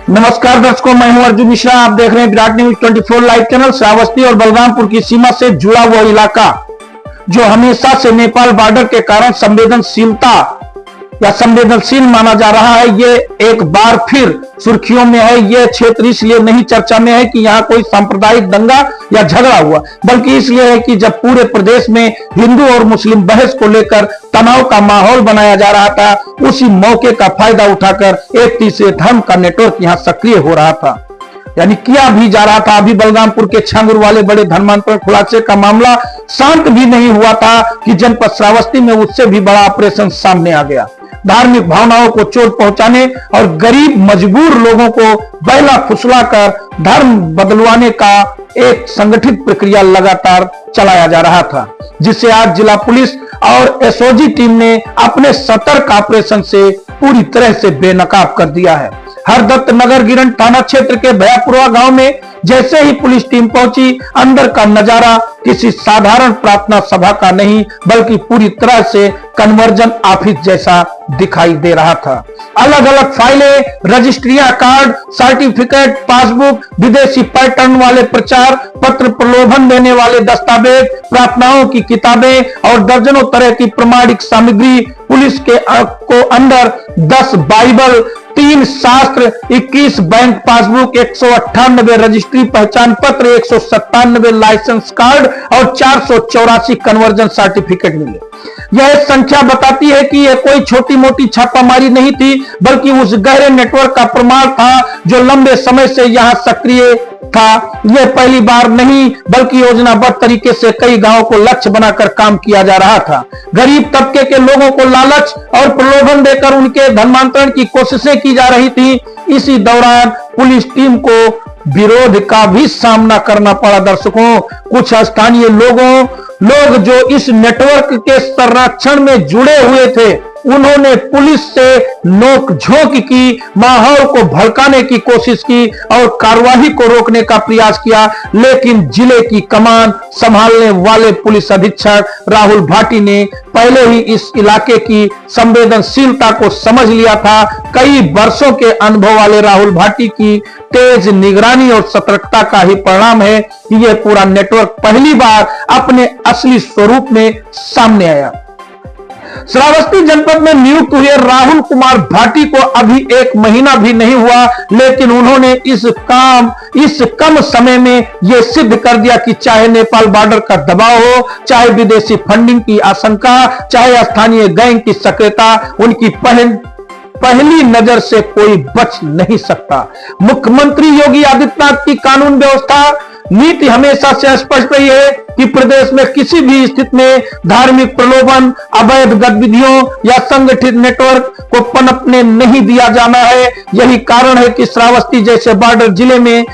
नमस्कार दर्शकों, मैं हूं अर्जुन मिश्रा। आप देख रहे हैं Virat news 24 live channel. Shravasti और बलरामपुर की सीमा से जुड़ा वो इलाका जो हमेशा से नेपाल बॉर्डर के कारण संवेदनशील माना जा रहा है, ये एक बार फिर सुर्खियों में है। ये क्षेत्र इसलिए नहीं चर्चा में है कि यहाँ कोई सांप्रदायिक दंगा या झगड़ा हुआ, बल्कि इसलिए है कि जब पूरे प्रदेश में हिंदू और मुस्लिम बहस को लेकर तनाव का माहौल बनाया जा रहा था, उसी मौके का फायदा उठाकर एक तीसरे धर्म का नेटवर्क यहाँ सक्रिय हो रहा था, यानी किया भी जा रहा था। अभी बलरामपुर के छांगुर वाले बड़े धर्मांतरण खुलासे का मामला शांत भी नहीं हुआ था कि जनपद श्रावस्ती में उससे भी बड़ा ऑपरेशन सामने आ गया। धार्मिक भावनाओं को चोट पहुंचाने और गरीब मजबूर लोगों को बहला फुसलाकर धर्म बदलवाने का एक संगठित प्रक्रिया लगातार चलाया जा रहा था, जिसे आज जिला पुलिस और एसओजी टीम ने अपने सतर्क ऑपरेशन से पूरी तरह से बेनकाब कर दिया है। हरदत्त नगर गिरन थाना क्षेत्र के भयापुरा गांव में जैसे ही पुलिस टीम पहुंची, अंदर का नजारा किसी साधारण प्रार्थना सभा का नहीं बल्कि पूरी तरह से कन्वर्जन ऑफिस जैसा दिखाई दे रहा था। अलग अलग फाइलें, रजिस्ट्रियां, कार्ड, सर्टिफिकेट, पासबुक, विदेशी पैटर्न वाले प्रचार पत्र, प्रलोभन देने वाले दस्तावेज, प्रार्थनाओं की किताबें और दर्जनों तरह की प्रमाणिक सामग्री। पुलिस के को अंदर 10 बाइबल, 3 शास्त्र, 21 बैंक पासबुक, 198 रजिस्ट्री पहचान पत्र, 197 लाइसेंस कार्ड और 484 कन्वर्जन सर्टिफिकेट मिले। यह संख्या बताती है कि यह कोई छोटी मोटी छापामारी नहीं थी, बल्कि उस गहरे नेटवर्क का प्रमाण था जो लंबे समय से यहां सक्रिय था। यह पहली बार नहीं बल्कि योजनाबद्ध तरीके से कई गांवों को लक्ष्य बनाकर काम किया जा रहा था। गरीब तबके के लोगों को लालच और प्रलोभन देकर उनके धर्मांतरण की कोशिशें की जा रही थी। इसी दौरान पुलिस टीम को विरोध का भी सामना करना पड़ा। दर्शकों, कुछ स्थानीय लोग जो इस नेटवर्क के संरक्षण में जुड़े हुए थे, उन्होंने पुलिस से नोकझोंक की, माहौल को भड़काने की कोशिश की और कार्रवाई को रोकने का प्रयास किया, लेकिन जिले की कमान संभालने वाले पुलिस अधीक्षक राहुल भाटी ने पहले ही इस इलाके की संवेदनशीलता को समझ लिया था। कई वर्षों के अनुभव वाले राहुल भाटी की तेज निगरानी और सतर्कता का ही परिणाम है कि यह पूरा नेटवर्क पहली बार अपने असली स्वरूप में सामने आया। श्रावस्ती जनपद में नियुक्त हुए राहुल कुमार भाटी को अभी 1 महीना भी नहीं हुआ, लेकिन उन्होंने इस कम समय में यह सिद्ध कर दिया कि चाहे नेपाल बॉर्डर का दबाव हो, चाहे विदेशी फंडिंग की आशंका, चाहे स्थानीय गैंग की सक्रियता, उनकी पहली नजर से कोई बच नहीं सकता। मुख्यमंत्री योगी आदित्यनाथ की कानून व्यवस्था नीति हमेशा से स्पष्ट रही है कि प्रदेश में किसी भी स्थिति में धार्मिक प्रलोभन, अवैध गतिविधियों या संगठित नेटवर्क को पनपने नहीं दिया जाना है। यही कारण है कि श्रावस्ती जैसे बॉर्डर जिले में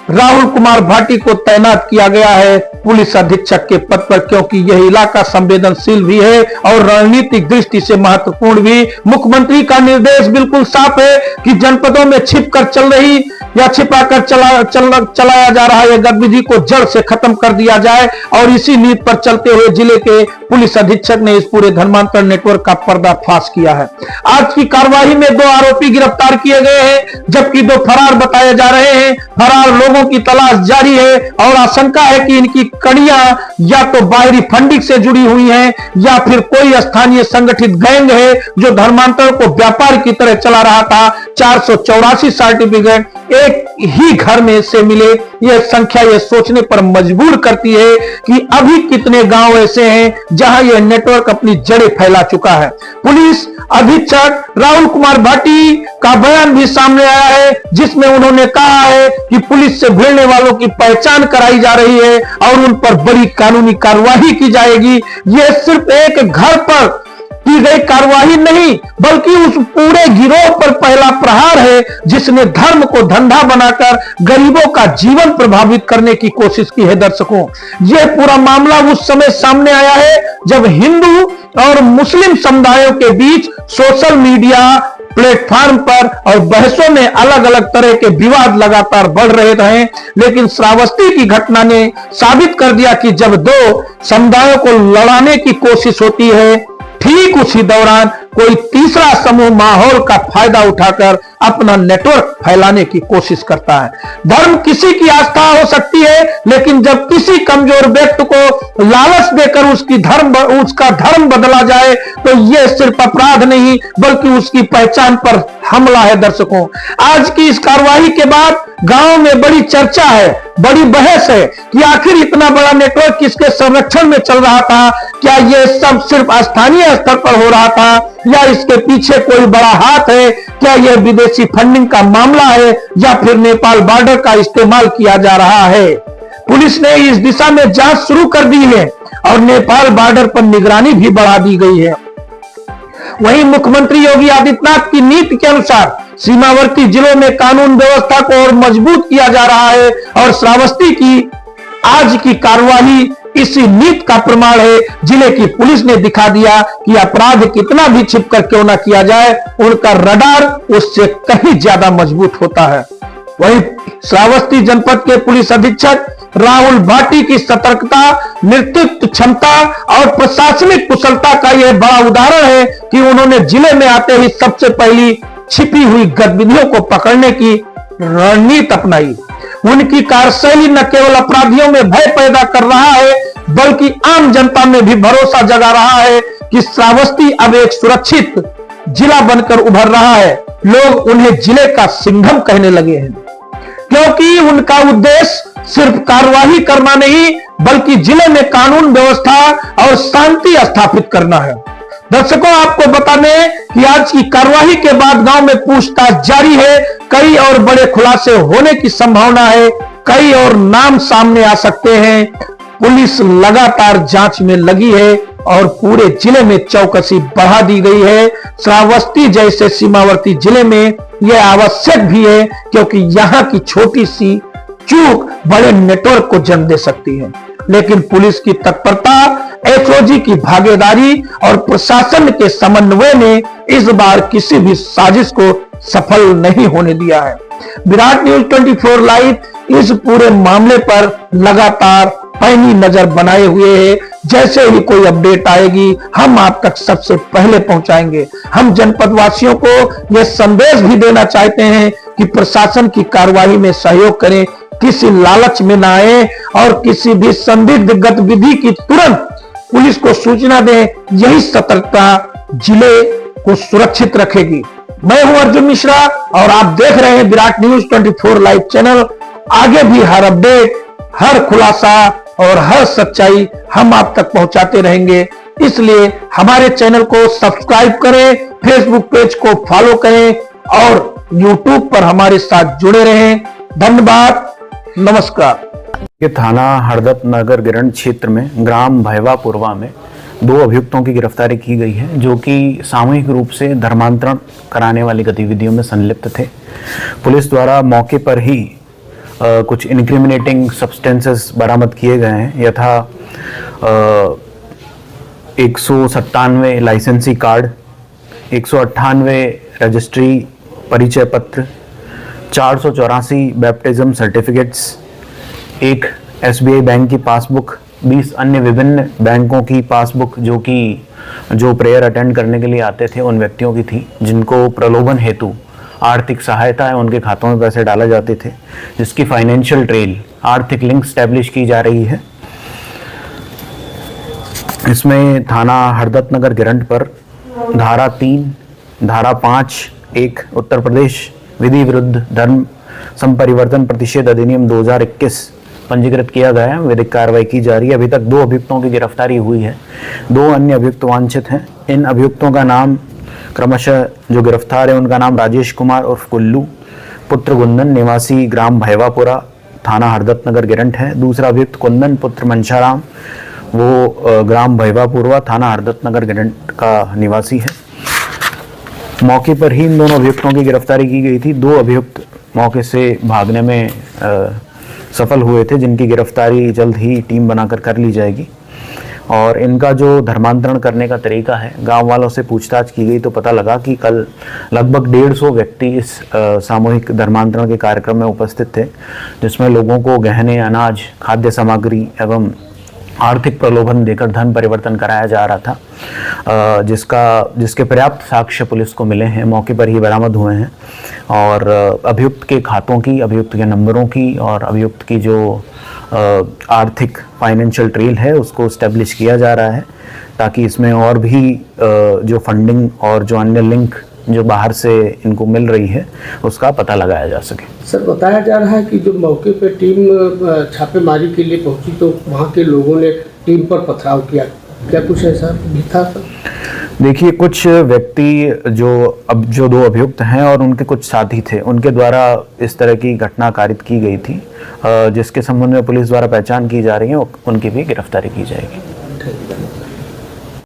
राहुल कुमार भाटी को तैनात किया गया है पुलिस अधीक्षक के पद पर, क्योंकि यह इलाका संवेदनशील भी है और रणनीतिक दृष्टि से महत्वपूर्ण भी। मुख्यमंत्री का निर्देश बिल्कुल साफ है कि जनपदों में छिपकर चल रही या छिपाकर चलाया जा रहा है गतिविधि को जड़ से खत्म कर दिया जाए, और इसी नीति पर चलते हुए जिले के पुलिस अधीक्षक ने इस पूरे धर्मांतरण नेटवर्क का पर्दाफाश किया है। आज की कार्रवाई में 2 आरोपी गिरफ्तार किए गए हैं, जबकि 2 फरार बताए जा रहे हैं। फरार लोगों की तलाश जारी है और आशंका है कि इनकी कड़ियां या तो बाहरी फंडिंग से जुड़ी हुई हैं या फिर कोई स्थानीय संगठित गैंग है जो धर्मांतरण को व्यापार की तरह चला रहा था। 484 सर्टिफिकेट एक ही घर में से मिले, यह संख्या यह सोचने पर मजबूर करती है कि अभी कितने गांव ऐसे हैं जहां यह नेटवर्क अपनी जड़ें फैला चुका है। पुलिस अधीक्षक राहुल कुमार भाटी का बयान भी सामने आया है, जिसमें उन्होंने कहा है कि पुलिस से भिड़ने वालों की पहचान कराई जा रही है और उन पर बड़ी कानूनी कार्रवाई की जाएगी। यह सिर्फ एक घर पर की गई कार्रवाई नहीं बल्कि उस पूरे गिरोह पर पहला प्रहार है जिसने धर्म को धंधा बनाकर गरीबों का जीवन प्रभावित करने की कोशिश की है। दर्शकों, यह पूरा मामला उस समय सामने आया है जब हिंदू और मुस्लिम समुदायों के बीच सोशल मीडिया प्लेटफॉर्म पर और बहसों में अलग अलग तरह के विवाद लगातार बढ़ रहे थे, लेकिन श्रावस्ती की घटना ने साबित कर दिया कि जब 2 समुदायों को लड़ाने की कोशिश होती है, ठीक उसी दौरान कोई तीसरा समूह माहौल का फायदा उठाकर अपना नेटवर्क फैलाने की कोशिश करता है। धर्म किसी की आस्था हो सकती है, लेकिन जब किसी कमजोर व्यक्ति को लालच देकर उसका धर्म बदला जाए तो यह सिर्फ अपराध नहीं बल्कि उसकी पहचान पर हमला है। दर्शकों, आज की इस कार्रवाई के बाद गांव में बड़ी चर्चा है, बड़ी बहस है कि आखिर इतना बड़ा नेटवर्क किसके संरक्षण में चल रहा था। क्या यह सब सिर्फ स्थानीय स्तर पर हो रहा था या इसके पीछे कोई बड़ा हाथ है? क्या यह विदेशी फंडिंग का मामला है या फिर नेपाल बॉर्डर का इस्तेमाल किया जा रहा है? पुलिस ने इस दिशा में जांच शुरू कर दी है और नेपाल बॉर्डर पर निगरानी भी बढ़ा दी गई है। वहीं मुख्यमंत्री योगी आदित्यनाथ की नीति के अनुसार सीमावर्ती जिलों में कानून व्यवस्था को और मजबूत किया जा रहा है और श्रावस्ती की आज की कार्रवाई इसी नीति का प्रमाण है। जिले की पुलिस ने दिखा दिया कि अपराध कितना भी छिपकर क्यों ना किया जाए, उनका रडार उससे कहीं ज्यादा मजबूत होता है। वहीं श्रावस्ती जनपद के पुलिस अधीक्षक राहुल भाटी की सतर्कता, नेतृत्व क्षमता और प्रशासनिक कुशलता का यह बड़ा उदाहरण है कि उन्होंने जिले में आते ही सबसे पहली छिपी हुई गतिविधियों को पकड़ने की रणनीति अपनाई। उनकी कार्यशैली न केवल अपराधियों में भय पैदा कर रहा है बल्कि आम जनता में भी भरोसा जगा रहा है कि श्रावस्ती अब एक सुरक्षित जिला बनकर उभर रहा है। लोग उन्हें जिले का सिंघम कहने लगे हैं क्योंकि उनका उद्देश्य सिर्फ कार्रवाई करना नहीं बल्कि जिले में कानून व्यवस्था और शांति स्थापित करना है। दर्शकों, आपको बता दें कि आज की कार्रवाई के बाद गांव में पूछताछ जारी है। कई और बड़े खुलासे होने की संभावना है, कई और नाम सामने आ सकते हैं। पुलिस लगातार जांच में लगी है और पूरे जिले में चौकसी बढ़ा दी गई है। श्रावस्ती जैसे सीमावर्ती जिले में यह आवश्यक भी है क्योंकि यहां की छोटी सी चूक बड़े नेटवर्क को जन्म दे सकती है। लेकिन पुलिस की तत्परता, एसओजी की भागीदारी और प्रशासन के समन्वय ने इस बार किसी भी साजिश को सफल नहीं होने दिया है। विराट न्यूज 24 लाइव इस पूरे मामले पर लगातार पैनी नजर बनाए हुए है। जैसे ही कोई अपडेट आएगी हम आप तक सबसे पहले पहुंचाएंगे। हम जनपद वासियों को यह संदेश भी देना चाहते हैं कि प्रशासन की कार्रवाई में सहयोग करें, किसी लालच में ना आए और किसी भी संदिग्ध गतिविधि की तुरंत पुलिस को सूचना दें। यही सतर्कता जिले को सुरक्षित रखेगी। मैं हूं अर्जुन मिश्रा और आप देख रहे हैं विराट न्यूज 24 लाइव चैनल। आगे भी हर अपडेट, हर खुलासा और हर सच्चाई हम आप तक पहुंचाते रहेंगे। इसलिए हमारे चैनल को सब्सक्राइब करें, फेसबुक पेज को फॉलो करें और यूट्यूब पर हमारे साथ जुड़े रहें। धन्यवाद, नमस्कार। थाना हरदत्त नगर गिरंड क्षेत्र में ग्राम भैवापुरवा में 2 अभियुक्तों की गिरफ्तारी की गई है जो कि सामूहिक रूप से धर्मांतरण कराने वाली गतिविधियों में संलिप्त थे। पुलिस द्वारा मौके पर ही कुछ इनक्रिमिनेटिंग सब्सटेंसेस बरामद किए गए हैं, यथा 197 लाइसेंसी कार्ड, 198 रजिस्ट्री परिचय पत्र, 484 बैप्टिज्म सर्टिफिकेट्स, एक एसबीआई बैंक की पासबुक, 20 अन्य विभिन्न बैंकों की पासबुक जो प्रेयर अटेंड करने के लिए आते थे उन व्यक्तियों की थी जिनको प्रलोभन हेतु आर्थिक सहायता है उनके खातों में पैसे डाले जाते थे, जिसकी फाइनेंशियल ट्रेल, आर्थिक लिंक स्टैब्लिश की जा रही है। इसमें थाना हरदत्त नगर गिरंड पर धारा 3, धारा 5, 1 उत्तर प्रदेश विधि विरुद्ध धर्म संपरिवर्तन प्रतिषेध अधिनियम 2021 पंजीकृत किया गया है। विधिक कार्रवाई की जा रही है। अभी तक 2 अभियुक्तों की गिरफ्तारी हुई है, 2 अन्य अभियुक्त वांछित हैं। इन अभियुक्तों का नाम क्रमशः, जो गिरफ्तार है उनका नाम राजेश कुमार उर्फ कुल्लू पुत्र गुंदन निवासी ग्राम भैवापुरा थाना हरदत्त नगर गिरंड है। दूसरा अभियुक्त कुंदन पुत्र मंशाराम, वो ग्राम भैवापुरवा थाना हरदत्त नगर गिरंड का निवासी है। मौके पर ही इन दोनों अभियुक्तों की गिरफ्तारी की गई थी। 2 अभियुक्त मौके से भागने में सफल हुए थे, जिनकी गिरफ्तारी जल्द ही टीम बनाकर कर ली जाएगी। और इनका जो धर्मांतरण करने का तरीका है, गांव वालों से पूछताछ की गई तो पता लगा कि कल लगभग 150 व्यक्ति इस सामूहिक धर्मांतरण के कार्यक्रम में उपस्थित थे, जिसमें लोगों को गहने, अनाज, खाद्य सामग्री एवं आर्थिक प्रलोभन देकर धन परिवर्तन कराया जा रहा था, जिसके पर्याप्त साक्ष्य पुलिस को मिले हैं, मौके पर ही बरामद हुए हैं। और अभियुक्त के खातों की, अभियुक्त के नंबरों की और अभियुक्त की जो आर्थिक फाइनेंशियल ट्रेल है उसको स्टैब्लिश किया जा रहा है, ताकि इसमें और भी जो फंडिंग और जो अन्य लिंक जो बाहर से इनको मिल रही है उसका पता लगाया जा सके। सर, बताया जा रहा है कि जो मौके पर टीम छापेमारी के लिए पहुंची तो वहां के लोगों ने टीम पर पथराव किया, क्या कुछ ऐसा भी था सर? देखिए, कुछ व्यक्ति जो दो अभियुक्त हैं और उनके कुछ साथी थे, उनके द्वारा इस तरह की घटना कारित की गई थी, जिसके संबंध में पुलिस द्वारा पहचान की जा रही है, उनकी भी गिरफ्तारी की जाएगी।